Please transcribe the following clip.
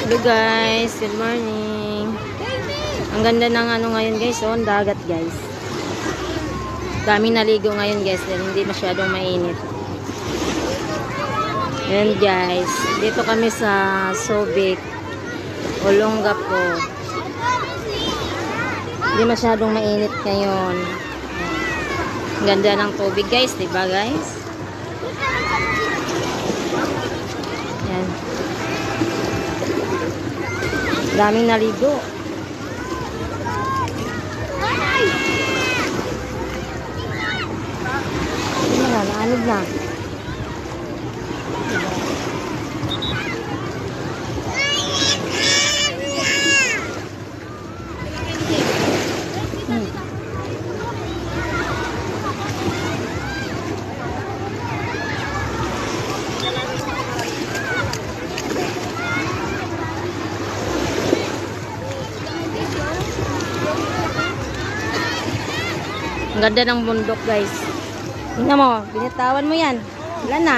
Hello guys, good morning. Ang ganda ng ano ngayon guys, oh, ang dagat guys. Daming naligo ngayon guys, dahil hindi masyadong mainit. Ayan guys, dito kami sa Subic, Olongapo. Hindi masyadong mainit ngayon. Ang ganda ng tubig guys, diba guys? Ayan. Daming naligo. Ano na, naanog na. Ang ganda ng bundok guys. Tingnan mo, binitawan mo yan. Wala na.